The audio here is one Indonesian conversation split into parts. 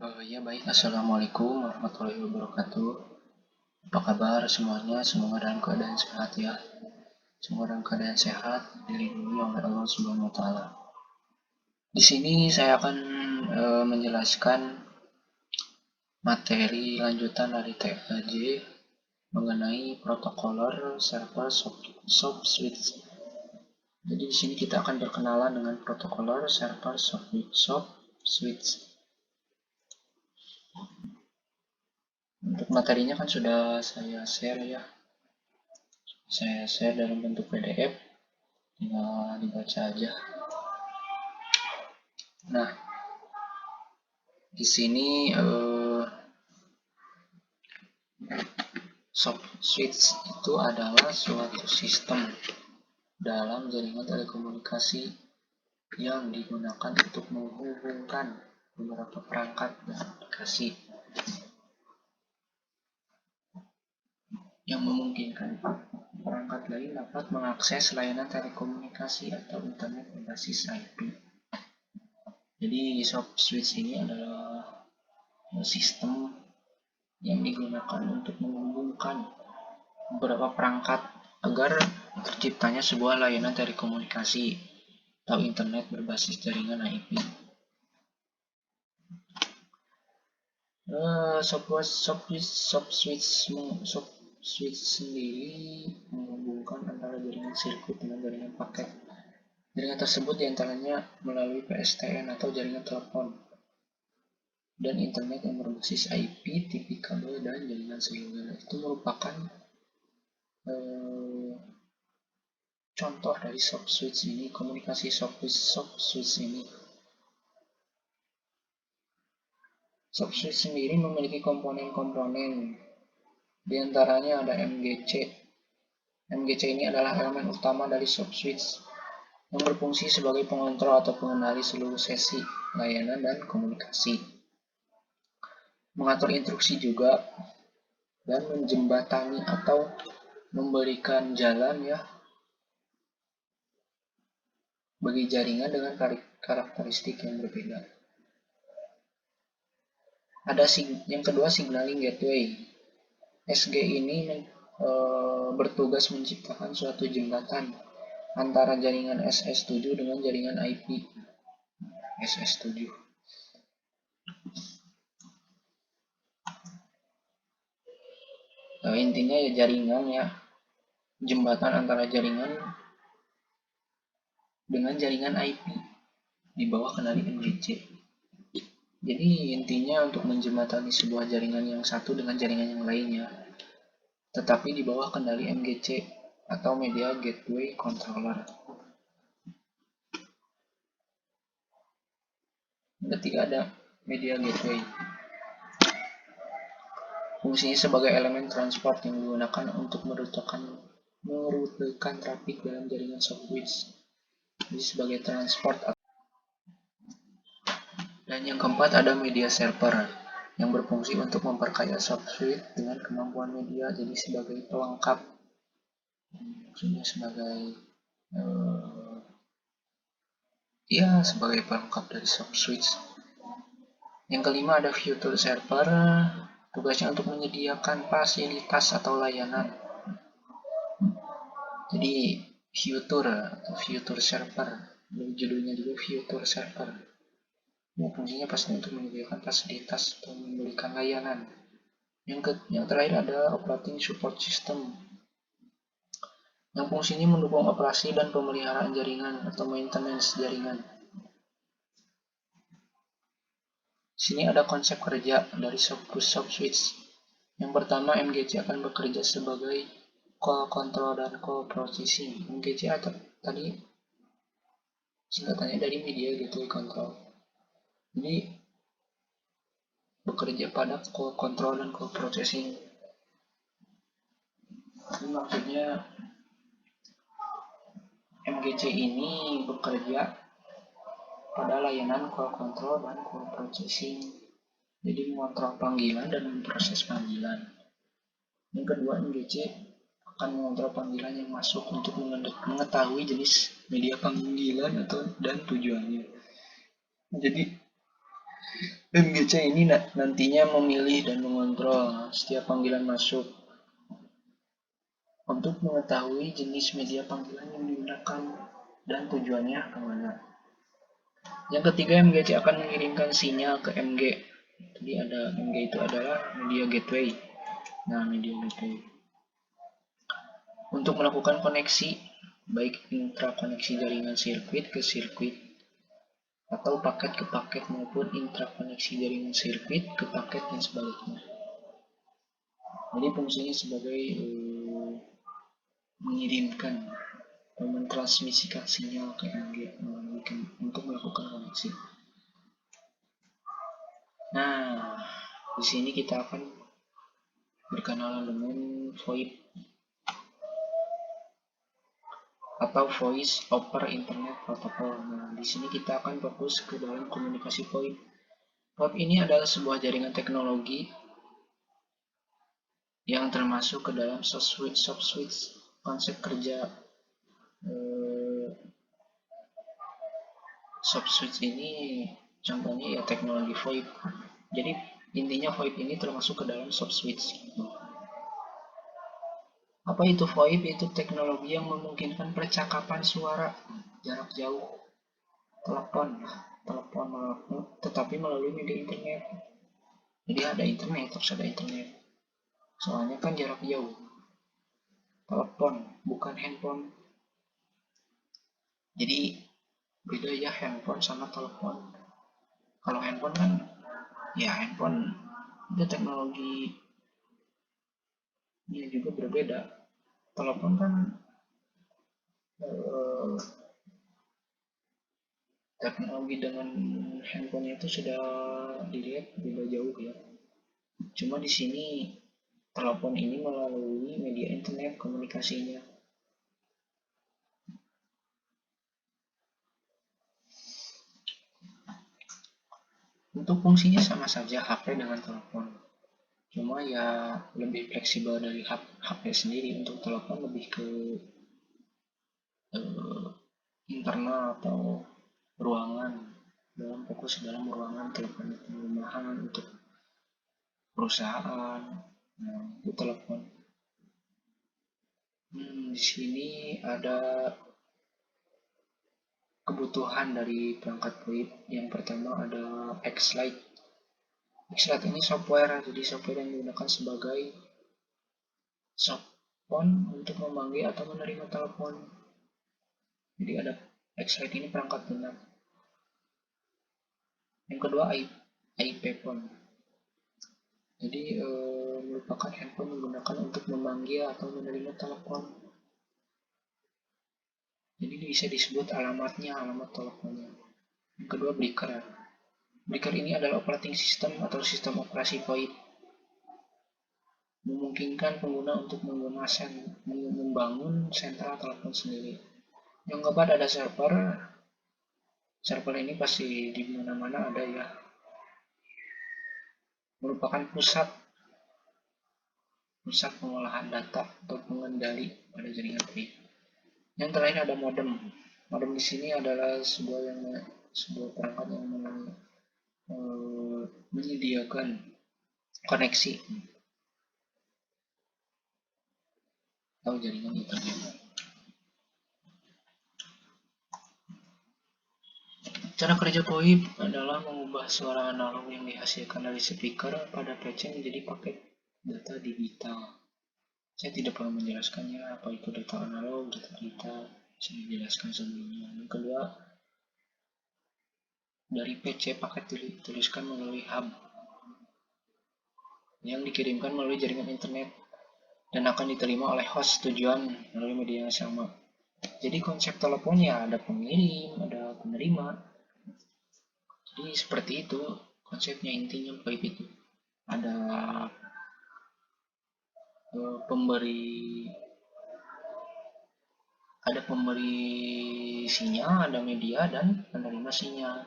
Ya baik, Assalamualaikum warahmatullahi wabarakatuh. Apa kabar semuanya? Semoga dalam keadaan sehat ya. Semoga dalam keadaan sehat, dilindungi oleh Allah Subhanahu wa taala. Di sini saya akan menjelaskan materi lanjutan dari TAJ mengenai protocoler server soft switch. Jadi di sini kita akan berkenalan dengan protocoler server soft switch. Untuk materinya kan sudah saya share ya. Saya share dalam bentuk PDF, tinggal dibaca aja. Nah, di sini soft switch itu adalah suatu sistem dalam jaringan telekomunikasi yang digunakan untuk menghubungkan beberapa perangkat dan aplikasi yang memungkinkan perangkat lain dapat mengakses layanan telekomunikasi atau internet berbasis IP. Jadi soft switch ini adalah sistem yang digunakan untuk menghubungkan beberapa perangkat agar terciptanya sebuah layanan telekomunikasi atau internet berbasis jaringan IP. Soft switch sendiri menghubungkan antara jaringan sirkuit dengan jaringan paket. Jaringan tersebut diantaranya melalui PSTN atau jaringan telepon dan internet yang berbasis IP, TV kabel, dan jaringan seluler. Itu merupakan contoh dari soft switch ini, komunikasi soft switch ini. Soft switch sendiri memiliki komponen-komponen, di antaranya ada MGC. MGC ini adalah elemen utama dari soft switch yang berfungsi sebagai pengontrol atau pengendali seluruh sesi layanan dan komunikasi, mengatur instruksi juga, dan menjembatani atau memberikan jalan ya bagi jaringan dengan karakteristik yang berbeda. Ada yang kedua, signaling gateway. SG ini bertugas menciptakan suatu jembatan antara jaringan SS7 dengan jaringan IP SS7. Intinya ya jaringan ya, jembatan antara jaringan dengan jaringan IP di bawah kendali MGC. Jadi intinya untuk menjembatani sebuah jaringan yang satu dengan jaringan yang lainnya, tetapi di bawah kendali MGC atau Media Gateway Controller. Ketiga ada Media Gateway. Fungsinya sebagai elemen transport yang digunakan untuk merutekan trafik dalam jaringan soft switch. Jadi sebagai transport. Dan yang keempat ada media server yang berfungsi untuk memperkaya soft switch dengan kemampuan media, jadi sebagai pelengkap, maksudnya sebagai sebagai pelengkap dari soft switch. Yang kelima ada future server, tugasnya untuk menyediakan fasilitas atau layanan. Jadi future server, judulnya juga future server. Fungsinya pasti untuk menyediakan fasilitas atau memberikan layanan. Yang terakhir ada operating support system, yang fungsinya mendukung operasi dan pemeliharaan jaringan atau maintenance jaringan. Sini ada konsep kerja dari soft switch. Yang pertama, MGC akan bekerja sebagai call control dan call processing. MGC tadi singkatannya dari Media Gateway Control. Jadi bekerja pada call control dan call processing. Ini maksudnya MGC ini bekerja pada layanan call control dan call processing. Jadi mengontrol panggilan dan memproses panggilan. Yang kedua, MGC akan mengontrol panggilan yang masuk untuk mengetahui jenis media panggilan dan tujuannya. Jadi MGC ini nantinya memilih dan mengontrol setiap panggilan masuk untuk mengetahui jenis media panggilan yang digunakan dan tujuannya kemana. Yang ketiga, MGC akan mengirimkan sinyal ke MG. Jadi ada MG itu adalah media gateway. Nah, media gateway untuk melakukan koneksi, baik intrakoneksi jaringan sirkuit ke sirkuit atau paket ke paket maupun intrakoneksi jaringan sirkuit ke paket dan sebaliknya. Jadi fungsinya sebagai mengirimkan atau mentransmisikan sinyal ke MG untuk melakukan koneksi. Nah, di sini kita akan berkenalan dengan VoIP atau Voice over Internet Protocol. Nah, di sini kita akan fokus ke dalam komunikasi VoIP. VoIP ini adalah sebuah jaringan teknologi yang termasuk ke dalam soft switch. Konsep kerja soft switch ini contohnya ya teknologi VoIP. Jadi intinya VoIP ini termasuk ke dalam soft switch. Apa itu VoIP? Itu teknologi yang memungkinkan percakapan suara jarak jauh, telepon, tetapi melalui media internet. Jadi ada internet, harus ada internet. Soalnya kan jarak jauh. Telepon, bukan handphone. Jadi beda ya handphone sama telepon. Kalau handphone kan, ya handphone itu teknologi ini juga berbeda. Telepon kan teknologi dengan handphone itu sudah dilihat beda jauh ya. Cuma di sini telepon ini melalui media internet komunikasinya. Untuk fungsinya sama saja HP dengan telepon. Cuma ya lebih fleksibel dari HP sendiri. Untuk telepon lebih ke internal atau ruangan, dalam fokus dalam ruangan telepon rumahan untuk perusahaan. Nah, itu telepon. Di sini ada kebutuhan dari perangkat VoIP. Yang pertama ada X-Lite. X-Lite ini software, jadi software yang digunakan sebagai softphone untuk memanggil atau menerima telepon. Jadi ada X-Lite ini perangkat lunak. Yang kedua IP phone. Jadi merupakan handphone menggunakan untuk memanggil atau menerima telepon. Jadi bisa disebut alamatnya, alamat teleponnya. Yang kedua breaker. Breaker ini adalah operating system atau sistem operasi VoIP. Memungkinkan pengguna untuk membangun sentral telepon sendiri. Yang keempat ada server. Server ini pasti di mana-mana ada ya. Merupakan pusat pengolahan data atau pengendali pada jaringan VoIP. Yang terakhir ada modem. Modem di sini adalah sebuah perangkat yang menyediakan koneksi atau jaringan internet. Cara kerja VoIP adalah mengubah suara analog yang dihasilkan dari speaker pada PC menjadi paket data digital. Saya tidak perlu menjelaskannya apa itu data analog, data digital. Saya jelaskan sebelumnya. Yang kedua, dari PC paket dituliskan melalui hub yang dikirimkan melalui jaringan internet dan akan diterima oleh host tujuan melalui media yang sama. Jadi konsep teleponnya ada pengirim, ada penerima. Jadi seperti itu konsepnya, intinya VoIP itu. Ada pemberi sinyal, ada media dan penerima sinyal.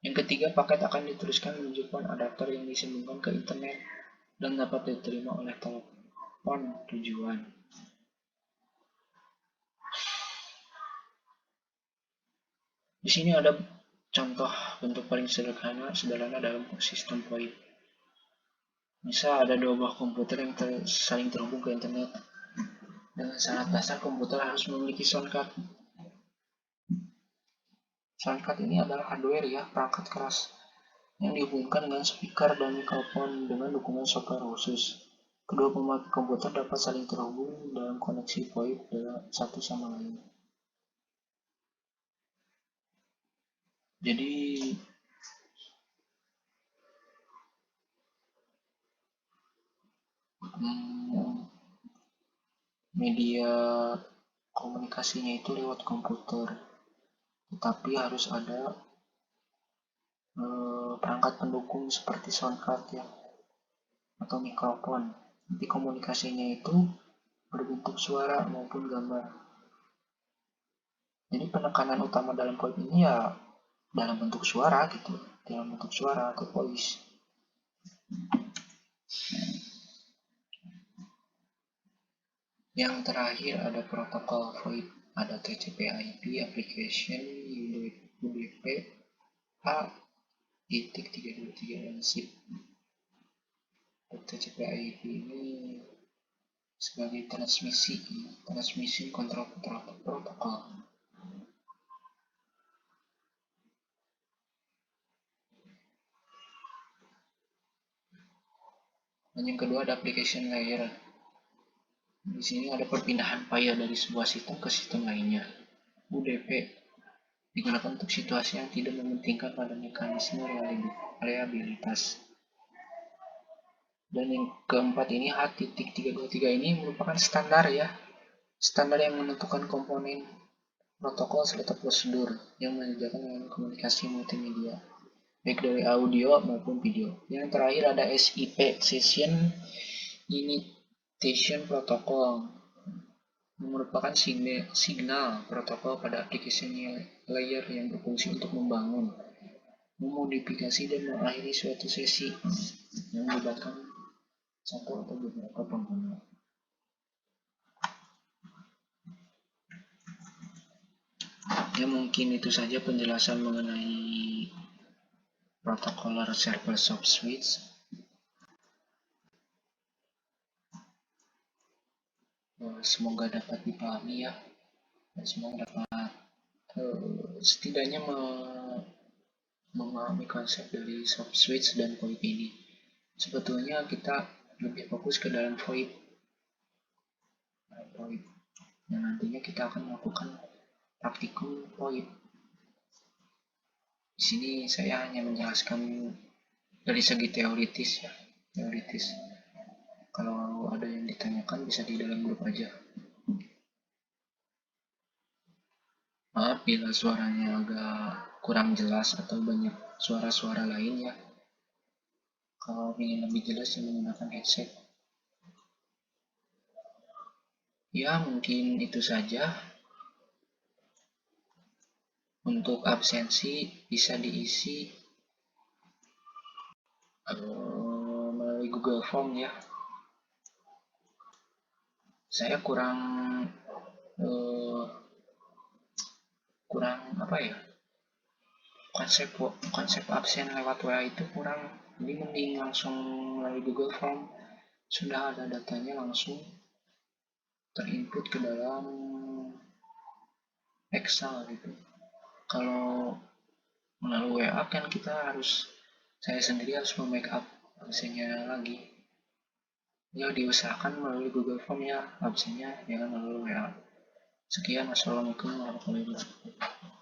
Yang ketiga, paket akan dituliskan menunjukkan adapter yang disambungkan ke internet dan dapat diterima oleh telepon tujuan. Di sini ada contoh bentuk paling sederhana dalam sistem VoIP. Misal ada dua buah komputer yang saling terhubung ke internet. Dengan syarat dasar komputer harus memiliki soundcard. Soundcard ini adalah hardware ya, perangkat keras yang dihubungkan dengan speaker dan mikrofon dengan dukungan software khusus. Kedua pemakai komputer dapat saling terhubung dalam koneksi VoIP satu sama lain. Jadi media komunikasinya itu lewat komputer, tetapi harus ada perangkat pendukung seperti soundcard ya, atau mikrofon. Nanti komunikasinya itu berbentuk suara maupun gambar. Jadi penekanan utama dalam VoIP ini ya dalam bentuk suara gitu, dalam bentuk suara atau voice. Yang terakhir ada protokol VoIP, ada TCP/IP, application, UDP, A.323 dan SIP. TCP/IP ini sebagai transmisi kontrol protokol. Dan yang kedua ada application layer. Di sini ada perpindahan file dari sebuah sistem ke sistem lainnya. UDP digunakan untuk situasi yang tidak mementingkan pada mekanisme reliabilitas. Dan yang keempat ini H.323 ini merupakan standar ya. Standar yang menentukan komponen protokol serta prosedur yang menyediakan layanan komunikasi multimedia, baik dari audio maupun video. Yang terakhir ada SIP, Session Initiation Protocol, merupakan signal protokol pada application layer yang berfungsi untuk membangun, memodifikasi, dan mengakhiri suatu sesi yang melibatkan satu atau beberapa pengguna. Ya mungkin itu saja penjelasan mengenai protokoler server soft switch. Semoga dapat dipahami ya, dan semoga dapat setidaknya memahami konsep dari soft switch dan VoIP ini. Sebetulnya kita lebih fokus ke dalam VoIP yang nantinya kita akan melakukan praktikum VoIP. Di sini saya hanya menjelaskan dari segi teoritis ya, teoritis. Kalau ada yang ditanyakan bisa di dalam grup aja. Maaf bila suaranya agak kurang jelas atau banyak suara-suara lain ya. Kalau ingin lebih jelas ya menggunakan headset. Ya mungkin itu saja. Untuk absensi bisa diisi melalui Google Form ya. Saya kurang apa ya, konsep absen lewat WA itu kurang, jadi mending langsung melalui Google Form, sudah ada datanya langsung terinput ke dalam Excel gitu. Kalau melalui WA kan saya sendiri harus membackup absennya lagi. Ya diusahakan melalui Google Form ya absennya, jangan melalui WA. Sekian, wassalamualaikum warahmatullahi wabarakatuh.